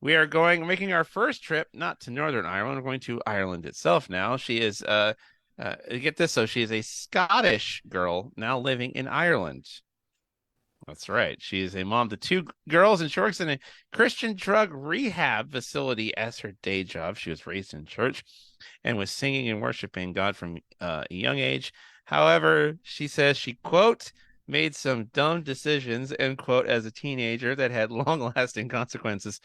We are making our first trip, not to Northern Ireland. We're going to Ireland itself now. She is, get this, so she is a Scottish girl now living in Ireland. That's right. She is a mom to two girls, and she works in a Christian drug rehab facility as her day job. She was raised in church and was singing and worshiping God from a young age. However, she says she, quote, made some dumb decisions, end quote, as a teenager that had long lasting consequences.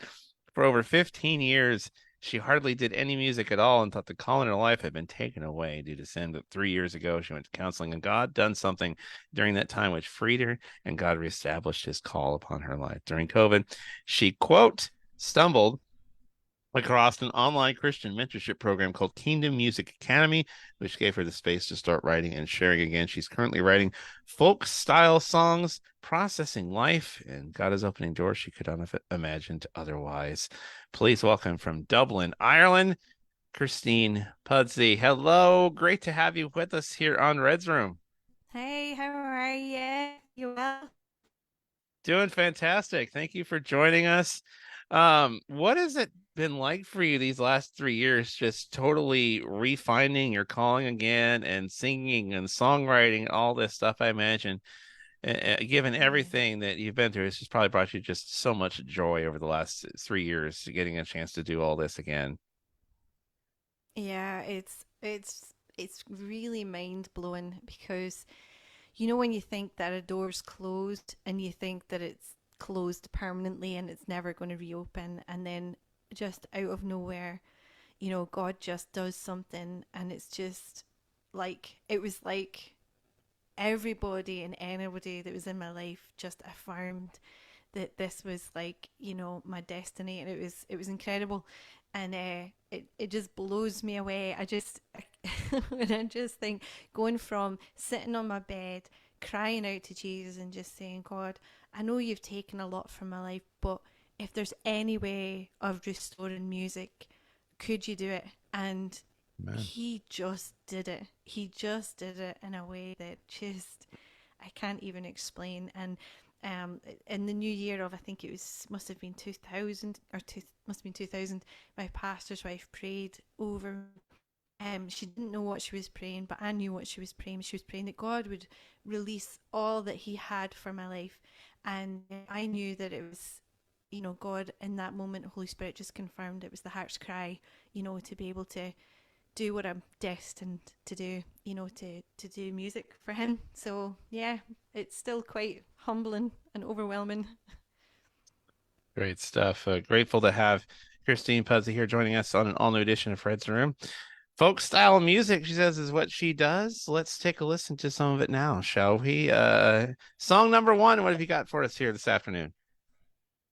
For over 15 years, she hardly did any music at all and thought the call in her life had been taken away due to sin. But 3 years ago, she went to counseling, and God done something during that time which freed her, and God reestablished his call upon her life. During COVID, she, quote, stumbled across an online Christian mentorship program called Kingdom Music Academy, which gave her the space to start writing and sharing again. She's currently writing folk style songs, processing life, and God is opening doors she could not have imagined otherwise. Please welcome from Dublin, Ireland, Kirsteen Pudsey. Hello, great to have you with us here on Red's Room. Hey, how are you? You well? Doing fantastic. Thank you for joining us. What has it been like for you these last 3 years, just totally refining your calling again and singing and songwriting, all this stuff? I imagine, given Yeah. everything that you've been through, it's just probably brought you just so much joy over the last 3 years, getting a chance to do all this again. Yeah, it's really mind blowing because you know when you think that a door's closed and you think that it's closed permanently and it's never going to reopen, and then just out of nowhere, God just does something, and it's just like it was like everybody and anybody that was in my life just affirmed that this was like my destiny, and it was incredible. And it just blows me away. When I just think, going from sitting on my bed crying out to Jesus and just saying, God, I know you've taken a lot from my life, but if there's any way of restoring music, could you do it? And Man. he just did it. He just did it in a way that just I can't even explain. And in the new year of, I think it was must have been 2000, must have been 2000. My pastor's wife prayed over. She didn't know what she was praying, but I knew what she was praying. She was praying that God would release all that He had for my life, and I knew that it was, God in that moment. Holy Spirit just confirmed it was the heart's cry, to be able to do what I'm destined to do, to do music for him. So yeah, it's still quite humbling and overwhelming. Great stuff. Grateful to have Kirsteen Pudsey here joining us on an all new edition of Fred's Room. Folk style music, she says, is what she does. Let's take a listen to some of it now, shall we? Song number one, what have you got for us here this afternoon?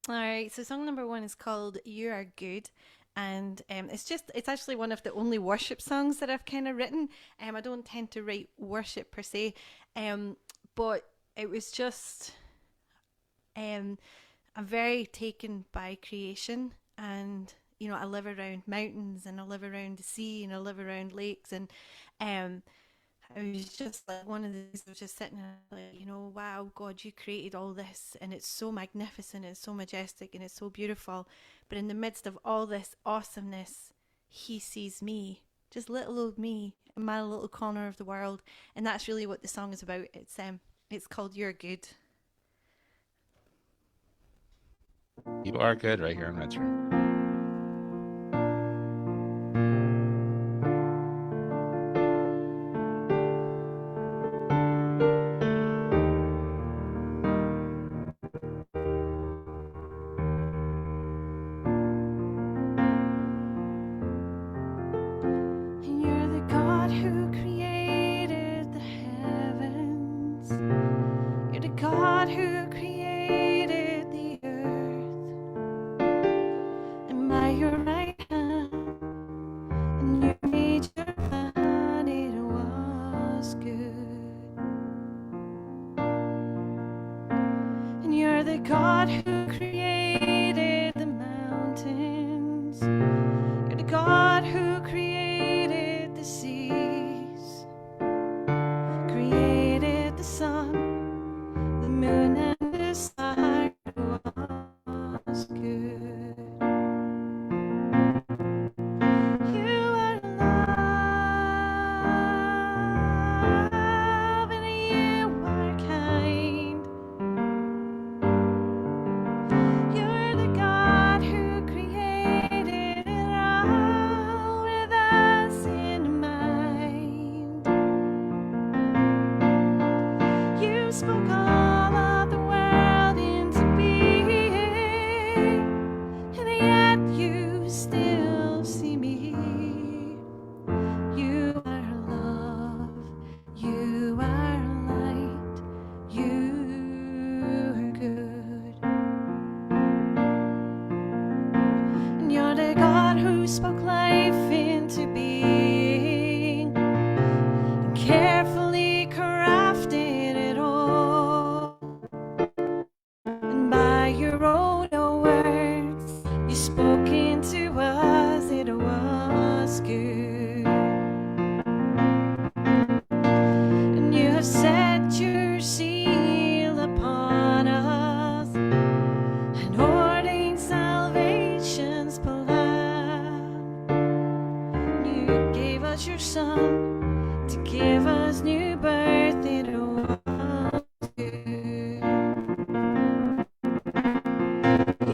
All right, so song number one is called "You Are Good." And it's actually one of the only worship songs that I've kind of written. I don't tend to write worship per se, um, but it was just um, I'm very taken by creation, and I live around mountains, and I live around the sea, and I live around lakes, and um, I was just like one of these. I was just sitting there, like, wow, God, you created all this, and it's so magnificent, it's so majestic, and it's so beautiful. But in the midst of all this awesomeness, He sees me, just little old me, in my little corner of the world, and that's really what the song is about. It's called "You're Good." You are good right here on Red's Room. And you're the God who created the heavens. You're the God who created the earth. spoken to us, it was good. And you have set your seal upon us and ordained salvation's plan. You gave us your Son to give us new birth, it was good.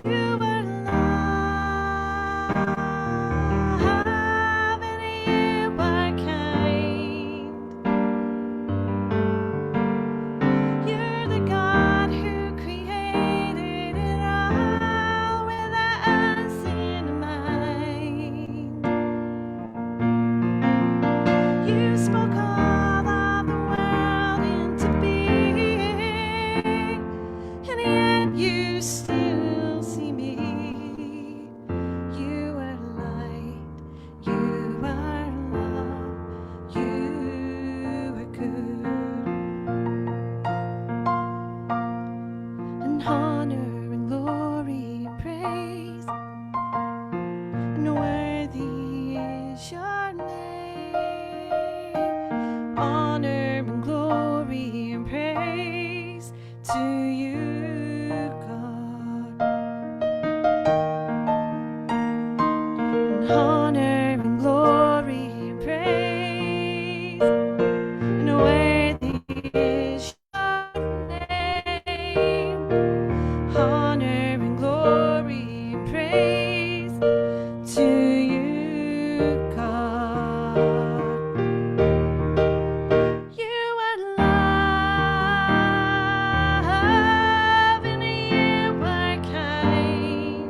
You are love and you are kind. You're the God who created it all with us in mind. You spoke all of the world into being, and yet you still see me. You are light, you are love, you are good. And honor and glory and praise, and worthy is your name. Honor and glory and praise to you, God. And honor and glory and praise, and worthy is your name. Honor and glory and praise to you, God. You are love and you are kind.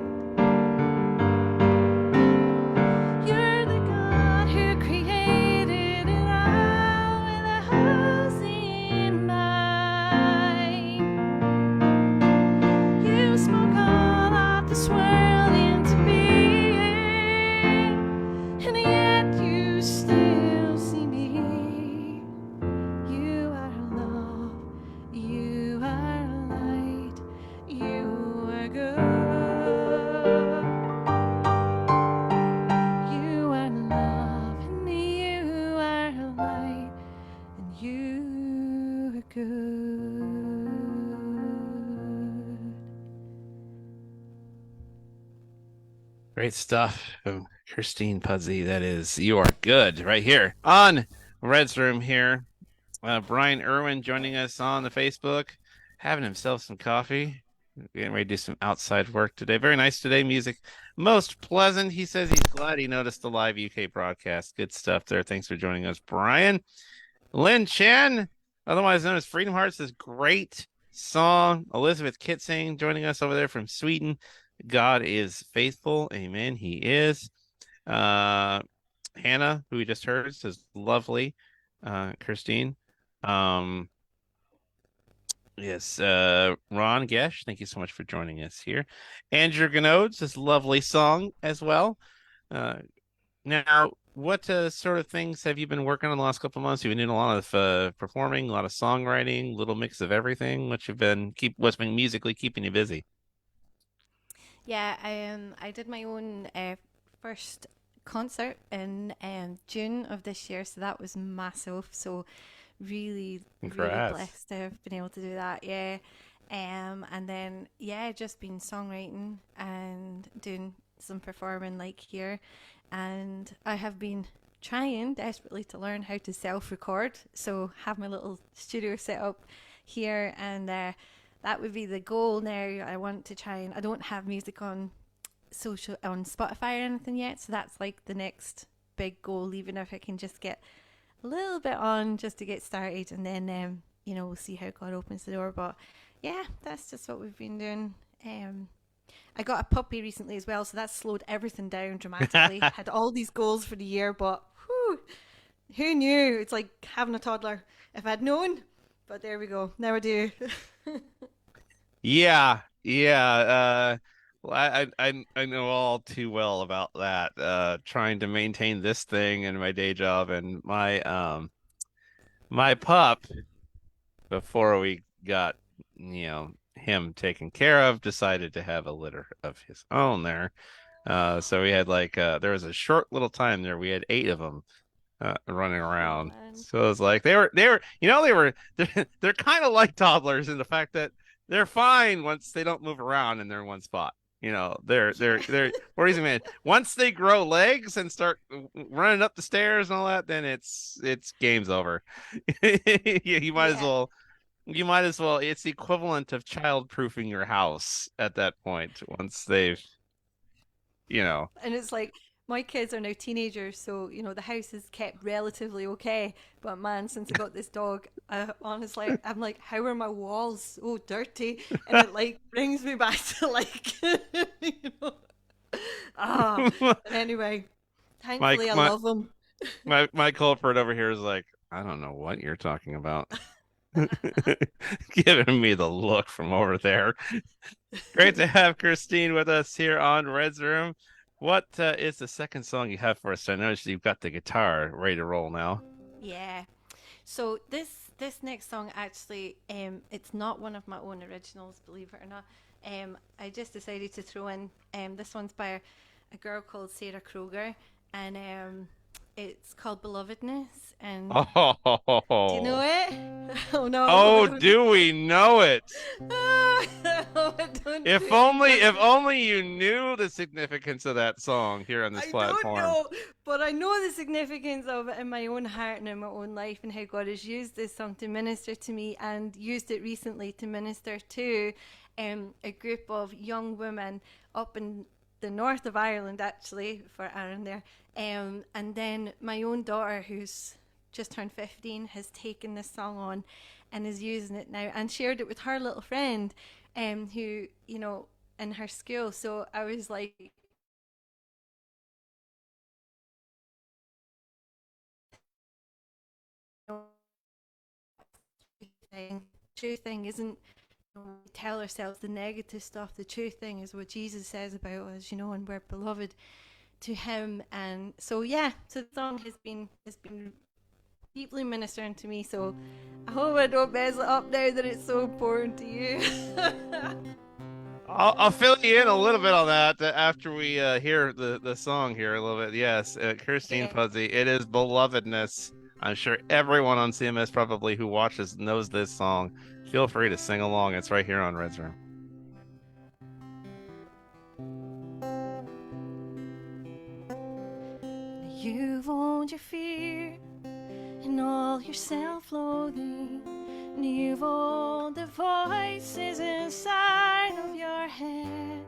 You're the God who created it all with us in mind. You spoke all of this world into being, and yet you still see me. You are love, you are light, you are good. You are love, and you are light, and you are good. Great stuff from Kirsteen Pudsey. That is, you are good right here on Red's Room here. Brian Irwin joining us on the Facebook, having himself some coffee. Getting ready to do some outside work today. Very nice today. Music most pleasant. He says he's glad he noticed the live UK broadcast. Good stuff there. Thanks for joining us, Brian. Lynn Chen, otherwise known as Freedom Hearts, this great song. Elizabeth Kitsing joining us over there from Sweden. God is faithful. Amen. He is. Hannah, who we just heard, says lovely. Kirsteen. Um, yes, Ron Gesh, thank you so much for joining us here. Andrew Ganodes, this lovely song as well. Now, what sort of things have you been working on the last couple of months? You've been doing a lot of performing, a lot of songwriting, little mix of everything. What's been musically keeping you busy? Yeah, I did my own first concert in June of this year, so that was massive. So really, really Congrats. blessed to have been able to do that. Yeah, and then yeah, just been songwriting and doing some performing like here, and I have been trying desperately to learn how to self-record. So have my little studio set up here, and that would be the goal now. I want to try and I don't have music on Spotify or anything yet, so that's like the next big goal. Even if I can just get a little bit on just to get started, and then we'll see how God opens the door. But yeah, that's just what we've been doing. I got a puppy recently as well, so that slowed everything down dramatically. Had all these goals for the year, but whew, who knew? It's like having a toddler. If I'd known, but there we go. Now I do. Yeah, yeah. Well, I know all too well about that. Trying to maintain this thing and my day job and my pup before we got him taken care of decided to have a litter of his own there. So we had like there was a short little time there. We had eight of them running Oh around. man. So it was like they were they're kind of like toddlers in the fact that they're fine once they don't move around and they're in one spot. Yeah. They're what is it, man? Once they grow legs and start running up the stairs and all that, then it's game's over. You might as Yeah. well you might as well. It's the equivalent of child-proofing your house at that point once they've, you know. And it's like my kids are now teenagers, so the house is kept relatively okay. But man, since I got this dog, honestly, I'm like, how are my walls so dirty? And it like brings me back to like, you know, ah. But anyway, My thankfully I my love them. my culprit over here is like, I don't know what you're talking about. Giving me the look from over there. Great to have Kirsteen with us here on Red's Room. What is the second song you have for us? I noticed you've got the guitar ready to roll now. Yeah. So this next song actually, it's not one of my own originals, believe it or not. I just decided to throw in this one's by a girl called Sarah Kroger, and it's called Belovedness. And do you know Oh, it? Oh no, I oh, don't. do we know it? I don't. If only you knew the significance of that song here on this I don't platform. know, but I know the significance of it in my own heart and in my own life, and how God has used this song to minister to me, and used it recently to minister to a group of young women up in the north of Ireland, actually, for Aaron there. And then my own daughter, who's just turned 15, has taken this song on and is using it now, and shared it with her little friend, who, in her school. So I was like, thing. True thing isn't, we tell ourselves the negative stuff. The true thing is what Jesus says about us, and we're beloved to Him. And so yeah, so the song has been deeply ministering to me. So I hope I don't mess it up now that it's so important to you. I'll fill you in a little bit on that after we hear the song here a little bit. Yes, Kirsteen Yeah. Pudsey, it is belovedness. I'm sure everyone on CMS probably who watches knows this song. Feel free to sing along. It's right here on Red's Room. You've owned your fear and all your self-loathing, and you've owned the voices inside of your head,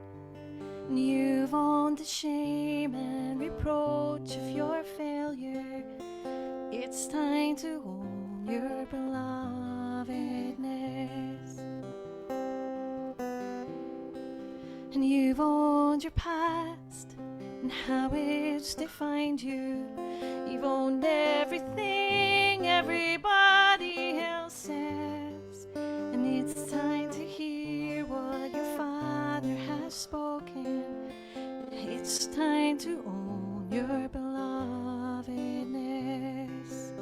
and you've owned the shame and reproach of your failure. It's time to own your belovedness. And you've owned your past and how it's defined you. You've owned everything everybody else says, and it's time to hear what your Father has spoken. It's time to own your belovedness.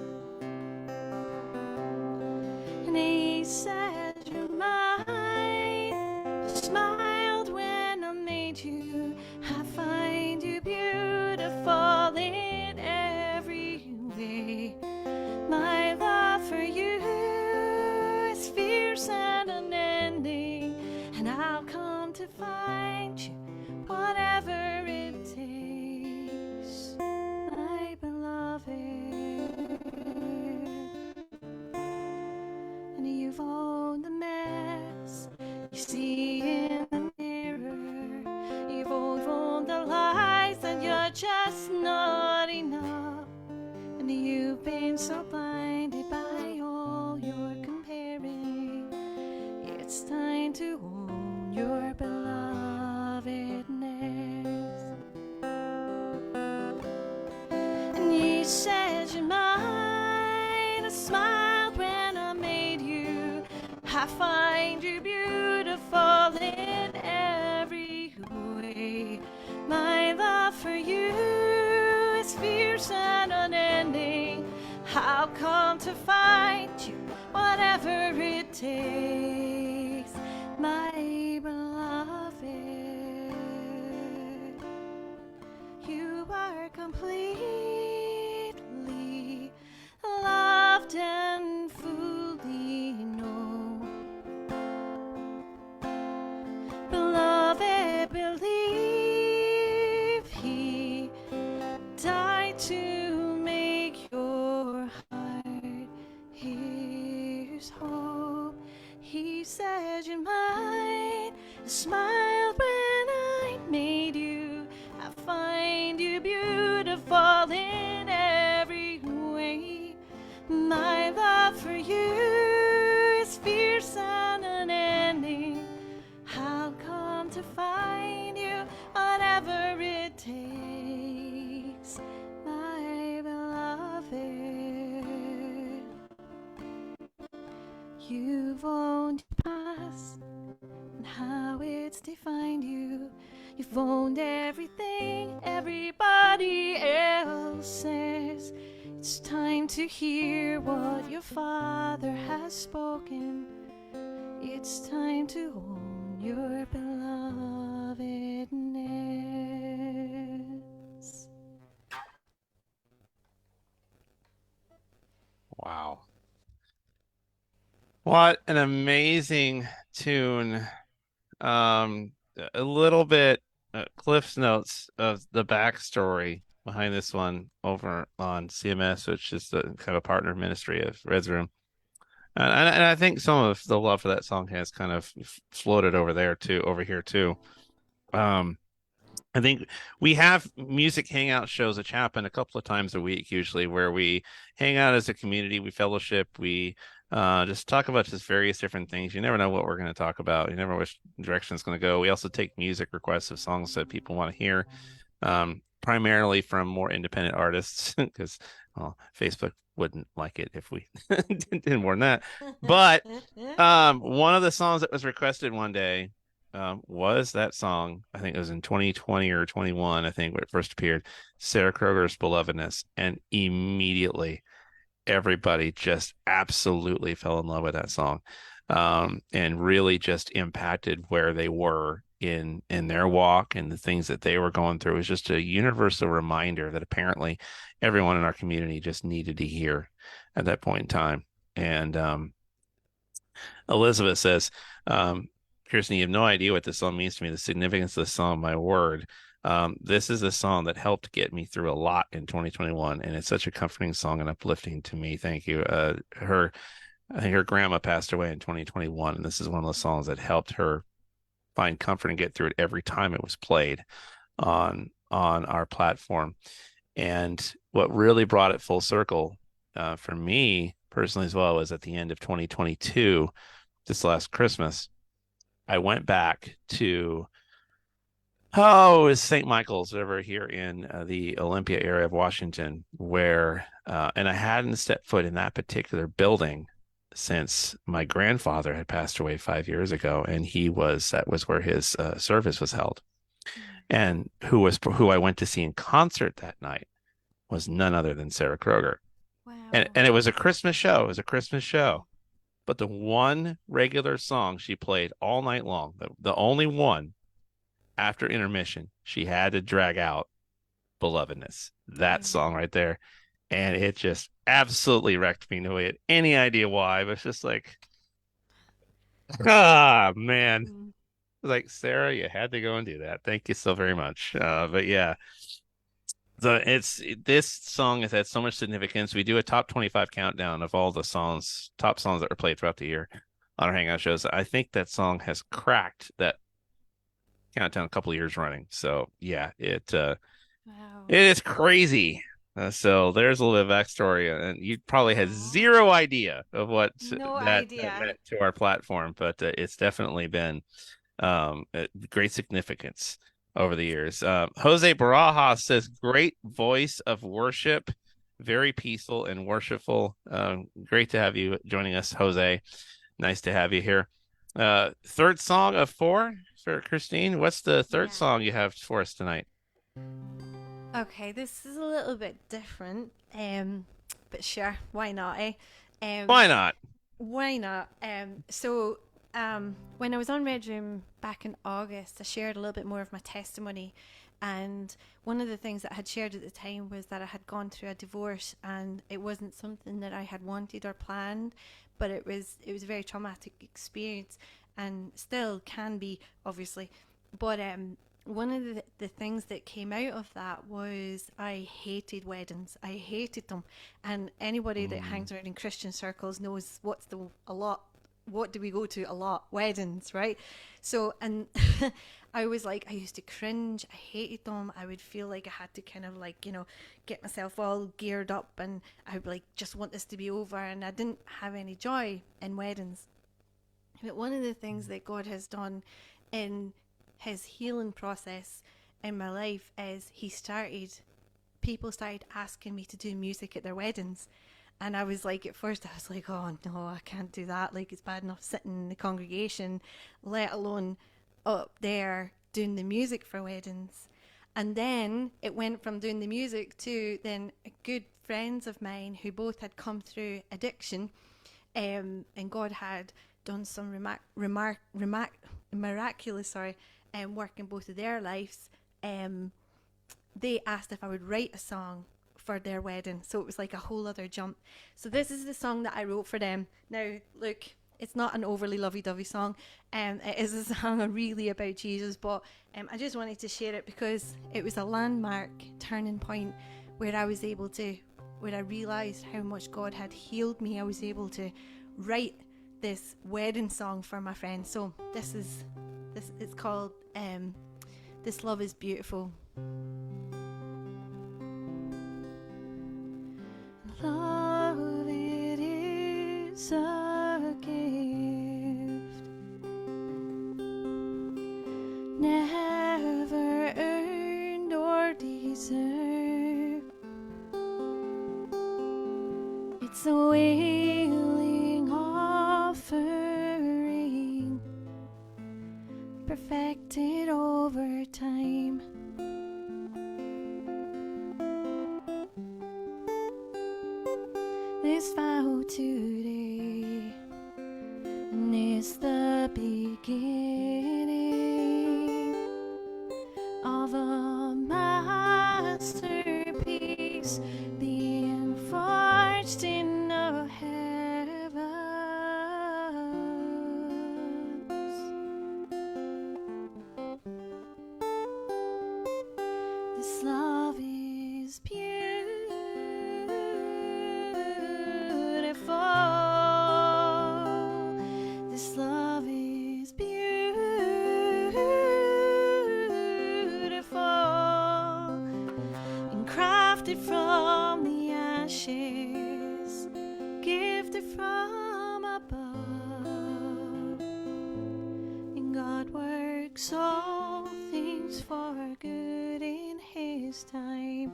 And He said you're mine. Smiled when I made you. I find you beautiful in every way. My love for you is fierce and unending, and I'll come to find you, whatever it takes, my beloved. And you've owned the mess you see in the mirror. You've owned the lies that you're just not enough. And you've been so blinded by all your comparing. It's time to own your belovedness. And He says you're mine. I smiled when I made you. I find you beautiful in every way. My love for you is fierce and unending. I'll come to find you, whatever it takes, my beloved. completely loved and fully know. Beloved, believe he died to make your heart his hope. He said you might smile when I made you. I find you beautiful in every way. My love for you is fierce and unending. I'll come to find you whatever it takes, my beloved. You've owned your past and how it's defined you. You've owned everything everybody else says. It's time to hear what your father has spoken. It's time to own your belovedness. Wow. What an amazing tune. Um, a little bit Cliff's notes of the backstory behind this one over on CMS, which is the kind of partner ministry of Red's Room. And I think some of the love for that song has kind of floated over there too, over here too. Um, I think we have music hangout shows which happen a couple of times a week, usually, where we hang out as a community, we fellowship, we just talk about just various different things. You never know what we're going to talk about. You never know which direction it's going to go. We also take music requests of songs that people want to hear, primarily from more independent artists, because well, Facebook wouldn't like it if we did more than that. But one of the songs that was requested one day was that song. I think it was in 2020 or 21, I think, when it first appeared, Sarah Kroger's Belovedness. And immediately everybody just absolutely fell in love with that song, and really just impacted where they were in their walk and the things that they were going through. It was just a universal reminder that apparently everyone in our community just needed to hear at that point in time. And Elizabeth says, Kirsteen, you have no idea what this song means to me, the significance of the song, my word. This is a song that helped get me through a lot in 2021, and it's such a comforting song and uplifting to me. Thank you. I think her grandma passed away in 2021, and this is one of those songs that helped her find comfort and get through it every time it was played on our platform. And what really brought it full circle for me personally as well was at the end of 2022, this last Christmas, I went back to it's St. Michael's over here in the Olympia area of Washington, where and I hadn't stepped foot in that particular building since my grandfather had passed away 5 years ago, and that was where his service was held. And who I went to see in concert that night was none other than Sarah Kroger. And Wow. it was a Christmas show. It was a Christmas show. But the one regular song she played all night long, the only one after intermission, she had to drag out Belovedness, that Mm. song right there. And it just absolutely wrecked me. No, had any idea why, but it's just like, man. Mm. Like, Sarah, you had to go and do that. Thank you so very much. But yeah, this song has had so much significance. We do a top 25 countdown of all the top songs that were played throughout the year on our Hangout shows. I think that song has cracked that countdown a couple of years running. So yeah, Wow. it is crazy. So there's a little bit of backstory, and you probably had Wow. zero idea of what No that idea. meant to our platform, but it's definitely been great significance over the years. Jose Barajas says, great voice of worship, very peaceful and worshipful. Great to have you joining us, Jose. Nice to have you here. Third song of four for Kirsteen. What's the third Yeah. song you have for us tonight? Okay, this is a little bit different. But sure, why not, eh? Um, Why not? why not? When I was on Red Room back in August, I shared a little bit more of my testimony, And one of the things that I had shared at the time was that I had gone through a divorce, and it wasn't something that I had wanted or planned, but it was a very traumatic experience, and still can be, obviously. But one of the things that came out of that was I hated weddings. I hated them. And anybody that Mm. hangs around in Christian circles knows what's the a lot what do we go to a lot? Weddings, right? So, and I was like, I used to cringe. I hated them. I would feel like I had to kind of like, get myself all geared up, and I would like just want this to be over. And I didn't have any joy in weddings. But one of the things that God has done in his healing process in my life is people started asking me to do music at their weddings. And I was like, at first, I was like, oh no, I can't do that. Like, it's bad enough sitting in the congregation, let alone up there doing the music for weddings. And then it went from doing the music to then good friends of mine who both had come through addiction, and God had done some miraculous work in both of their lives. They asked if I would write a song for their wedding. So it was like a whole other jump. So this is the song that I wrote for them. Now, look, it's not an overly lovey-dovey song. It is a song really about Jesus, but I just wanted to share it because it was a landmark turning point where where I realised how much God had healed me. I was able to write this wedding song for my friend. So this is called This Love Is Beautiful. Love, it is a gift, never earned or deserved. It's a willing offering, perfected over time. This vow today, and it's the beginning of a masterpiece being forged in the heavens. This love is beautiful. This love is beautiful and crafted from the ashes, gifted from above. And God works all things for good in his time.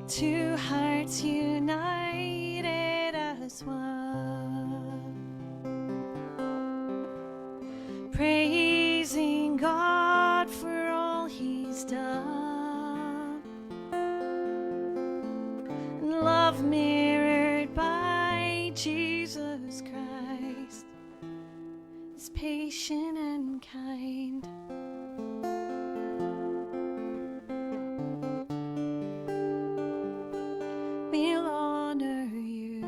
Two hearts united as one, praising God for all he's done. Love mirrored by Jesus Christ is patient and kind. We'll honor you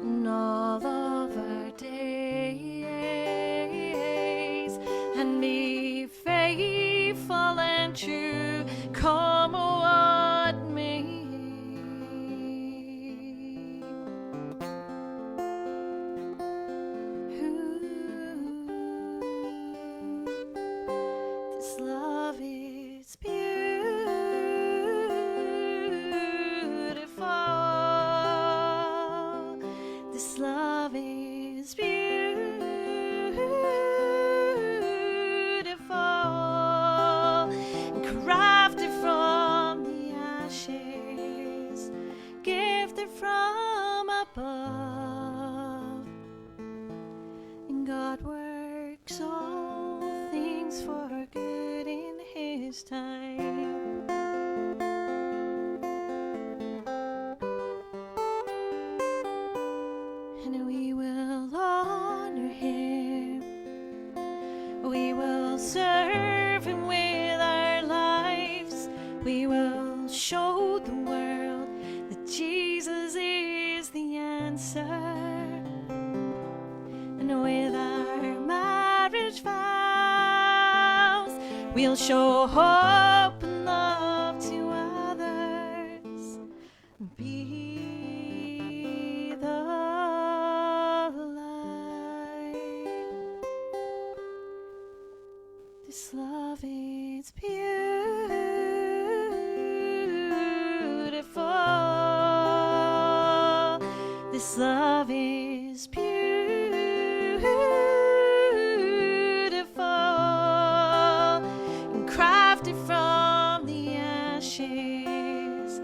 in all of our days and be faithful and true, come what may. This love is beautiful. This love is beautiful, crafted from the ashes, gifted from above. And God works all things for good in his time. And it We'll show hope and love to others. Be the light. This love is beautiful. This love is beautiful and crafted from the ashes,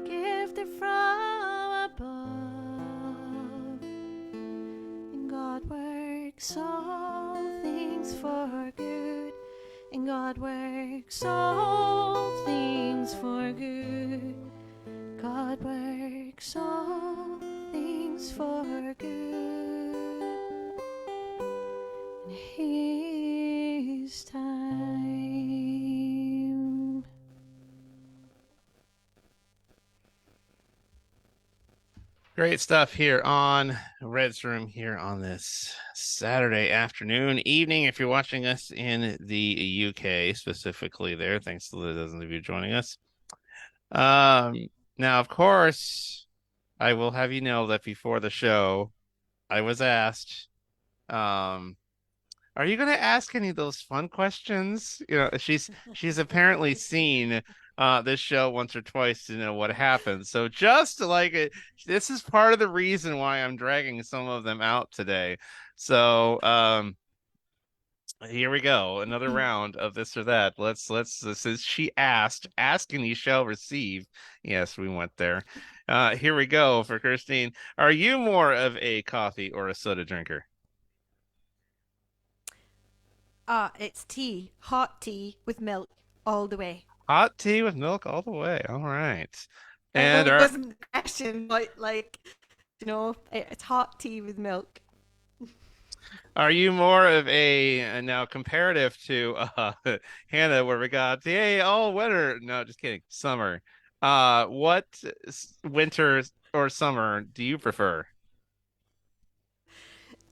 gifted from above. And God works all things for good. And God works all things for good. God works all things for good in His time. Great stuff here on Red's Room here on this Saturday afternoon, evening. If you're watching us in the UK, specifically there, thanks to the dozens of you joining us. Now, of course, I will have you know that before the show, I was asked, are you going to ask any of those fun questions? You know, she's apparently seen this show once or twice to know what happens. So just like it, this is part of the reason why I'm dragging some of them out today. So here we go, another round of this or that. Since she asked, ask and you shall receive. Yes, we went there. Here we go for Kirsteen. Are you more of a coffee or a soda drinker? It's tea, hot tea with milk all the way. Hot tea with milk all the way. All right. I know And it wasn't the question, but it's hot tea with milk. are you more of a now comparative to Hannah, where we got yay all winter? No, just kidding. Summer. What winter or summer do you prefer?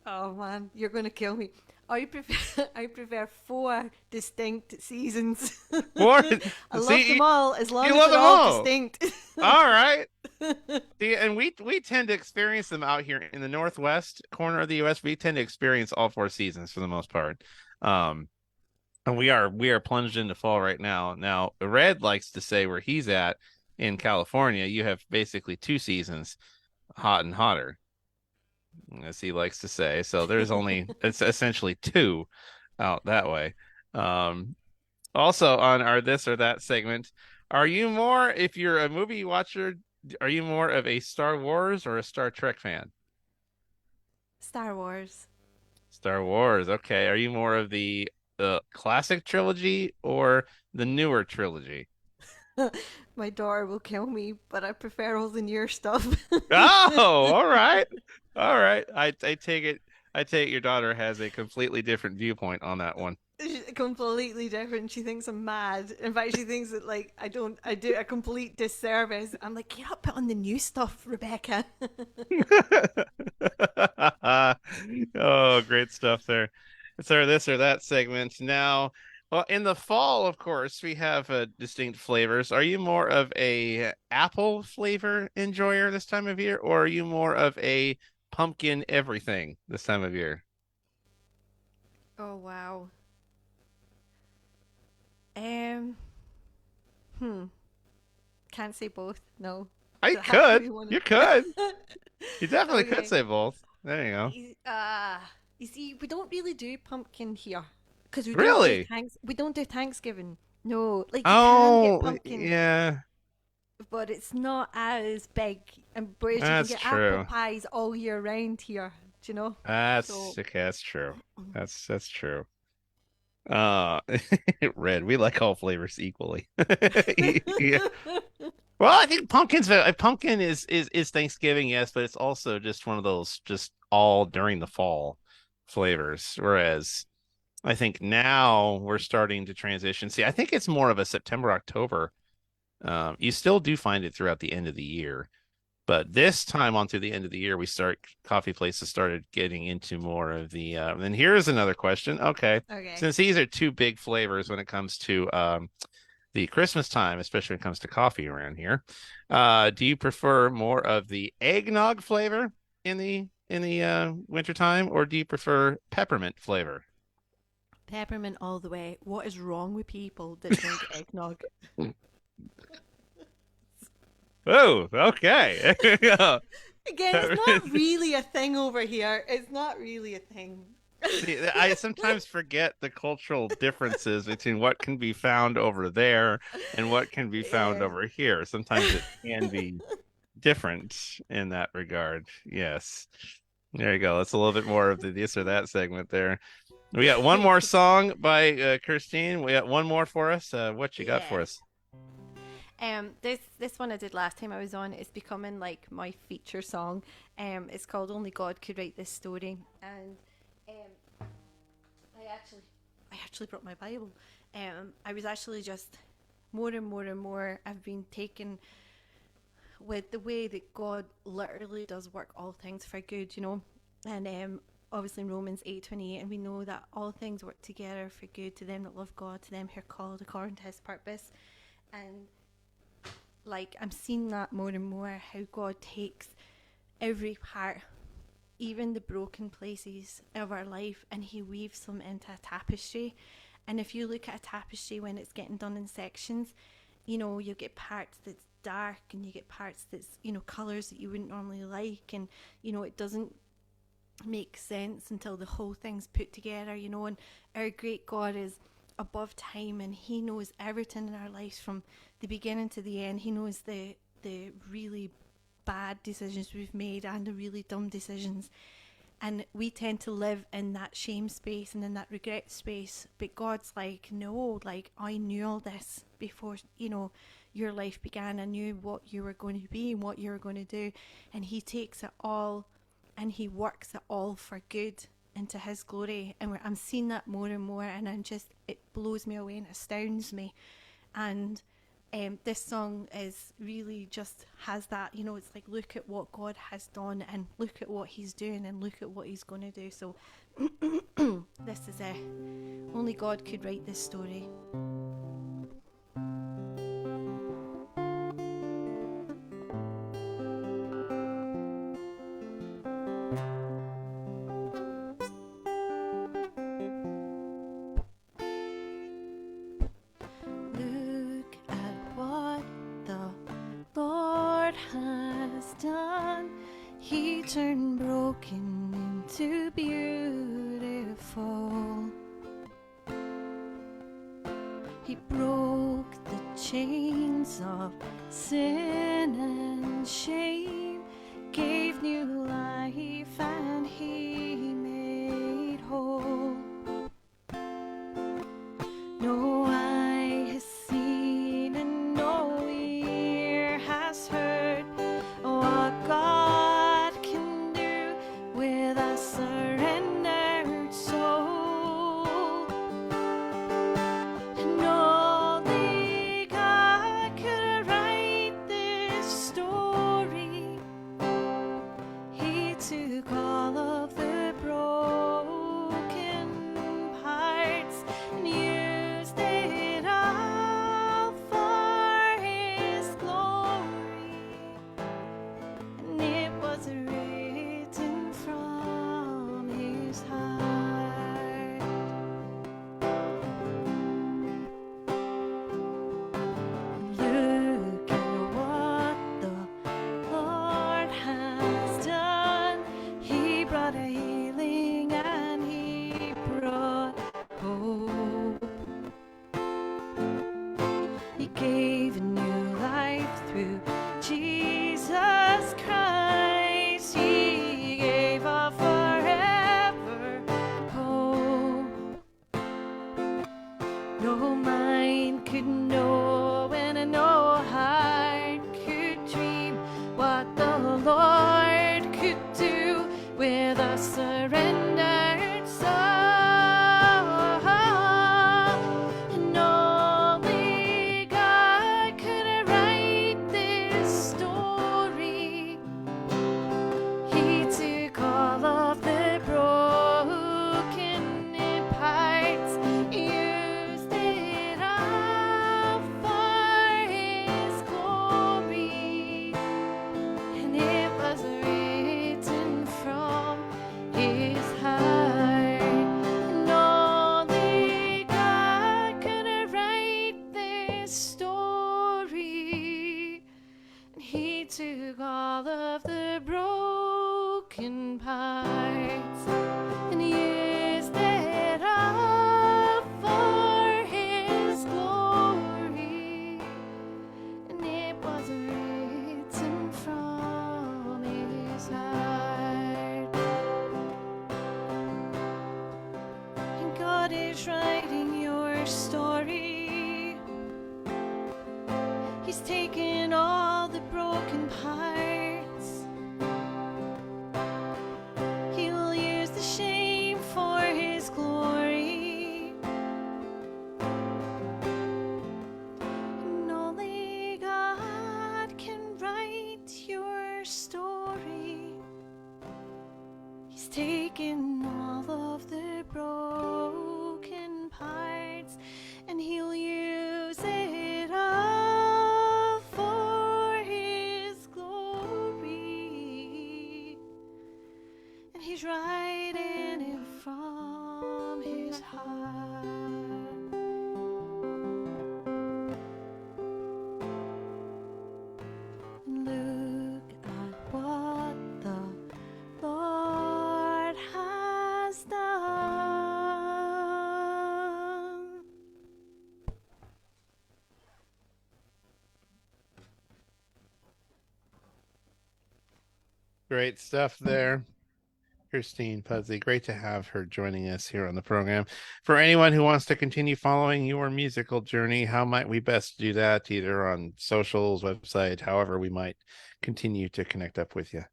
Oh man, you're gonna kill me. I prefer four distinct seasons. Or I love see, them all as long you as love they're them all all. distinct. All right. See, and we tend to experience them out here in the northwest corner of the U.S. We tend to experience all four seasons for the most part. Um, and we are plunged into fall right now. Now, Red likes to say where he's at in California, you have basically two seasons, hot and hotter, as he likes to say. So there's only it's essentially two out that way. Um, Also on our this or that segment, are you more, if you're a movie watcher, are you more of a Star Wars or a Star Trek fan? Star Wars. Star Wars. Okay. Are you more of the classic trilogy or the newer trilogy? My daughter will kill me, but I prefer all the newer stuff. Oh, all right. All right. I take it your daughter has a completely different viewpoint on that one. She's completely different. She thinks I'm mad. In fact, she thinks that like I do a complete disservice. I'm like, you not put on the new stuff, Rebecca. Oh, great stuff there. It's our this or that segment. Now, well, in the fall, of course, we have distinct flavors. Are you more of a apple flavor enjoyer this time of year, or are you more of a pumpkin everything this time of year? Oh wow. Um. Hmm. Can't say both. No. I So it has to could. be one. You could. You definitely could Okay. say both. There you go. You see, we don't really do pumpkin here because Really? we don't do Thanksgiving. No, like you can get Oh, pumpkin, yeah. but it's not as big. And whereas you can That's get apple true. pies all year round here, do you know? So, That's okay, that's true. That's true. Uh, red. We like all flavors equally. Yeah. Well, I think pumpkin is Thanksgiving, yes, but it's also just one of those just all during the fall flavors. Whereas I think now we're starting to transition. See, I think it's more of a September, October. You still do find it throughout the end of the year, But this time on through the end of the year, we start coffee places started getting into more of the. And here's another question. Okay, Okay. since these are two big flavors when it comes to the Christmas time, especially when it comes to coffee around here, do you prefer more of the eggnog flavor in the winter time, or do you prefer peppermint flavor? Peppermint all the way. What is wrong with people that drink eggnog? Oh, okay. Again, it's not really a thing over here. It's not really a thing. See, I sometimes forget the cultural differences between what can be found over there and what can be found Yeah. over here. Sometimes it can be different in that regard. Yes. There you go. That's a little bit more of the this or that segment there. We got one more song by Kirsteen. We got one more for us. What you got for Yeah. us? This one I did last time I was on. It's becoming like my feature song. It's called "Only God Could Write This Story," and um, I actually brought my Bible. I was actually just more and more and more. I've been taken with the way that God literally does work all things for good, you know, and obviously in Romans 8:28, and we know that all things work together for good to them that love God, to them who are called according to His purpose, and like I'm seeing that more and more how God takes every part, even the broken places of our life, and He weaves them into a tapestry. And if you look at a tapestry when it's getting done in sections, you know, you get parts that's dark and you get parts that's, you know, colors that you wouldn't normally like, and you know, it doesn't make sense until the whole thing's put together, you know. And our great God is above time, and He knows everything in our lives from the beginning to the end. He knows the really bad decisions we've made and the really dumb decisions, and we tend to live in that shame space and in that regret space. But God's like, no, like I knew all this before, you know, your life began. I knew what you were going to be and what you were going to do. And He takes it all and He works it all for good into His glory. And I'm seeing that more and more, and I'm just, it blows me away and astounds me. And this song is really just has that, you know, it's like look at what God has done and look at what He's doing and look at what He's going to do. So this is only God could write this story. Look at what the Lord has done. He turned broken into beautiful. He broke the chains of sin and shame, gave new life, and He made whole. No eye has seen and no ear has heard what God can do with a surrendered soul. And only God could write this story. God is writing your story. He's taken all the broken parts. He'll use the shame for his glory. And only God can write your story. He's taken all of the broken parts, and he'll use it all for his glory. And he's writing it from his heart. And look at what the Lord has done. Great stuff there. Kirsteen Pudsey, great to have her joining us here on the program. For anyone who wants to continue following your musical journey, how might we best do that? Either on socials, website, however we might continue to connect up with you.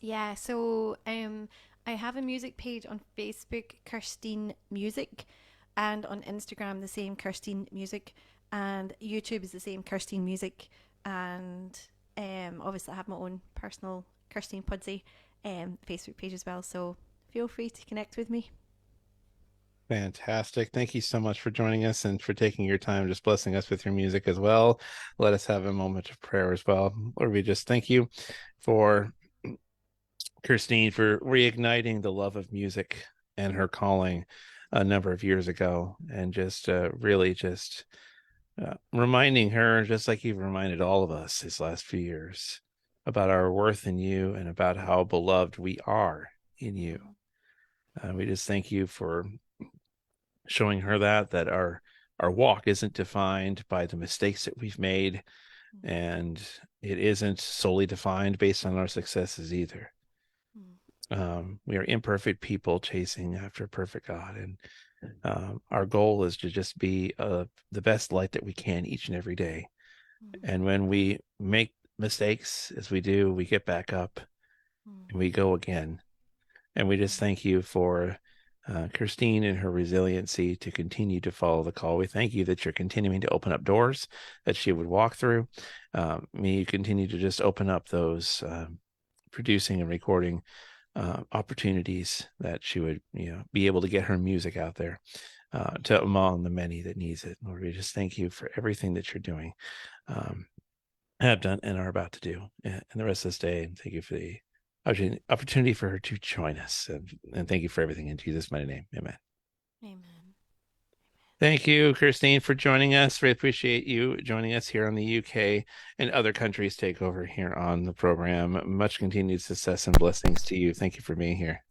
Yeah, so I have a music page on Facebook, Kirsteen Music, and on Instagram the same Kirsteen Music, and YouTube is the same Kirsteen Music, and obviously I have my own personal Kirsteen Pudsey Facebook page as well. So feel free to connect with me. Fantastic. Thank you so much for joining us and for taking your time, just blessing us with your music as well. Let us have a moment of prayer as well. Lord, we just thank you for Kirsteen for reigniting the love of music and her calling a number of years ago, and just really just reminding her, just like you've reminded all of us these last few years, about our worth in you and about how beloved we are in you. We just thank you for showing her that our walk isn't defined by the mistakes that we've made, and it isn't solely defined based on our successes either. We are imperfect people chasing after a perfect God, and our goal is to just be the best light that we can each and every day. And when we make mistakes, as we do, we get back up and we go again. And we just thank you for Kirsteen and her resiliency to continue to follow the call. We thank you that you're continuing to open up doors that she would walk through. May you continue to just open up those producing and recording opportunities that she would, be able to get her music out there to among the many that needs it. Lord, we just thank you for everything that you're doing, have done, and are about to do in the rest of this day. And thank you for the opportunity for her to join us. And thank you for everything in Jesus' mighty name. Amen. Amen. Thank you, Kirsteen, for joining us. We appreciate you joining us here on the UK and other countries take over here on the program. Much continued success and blessings to you. Thank you for being here.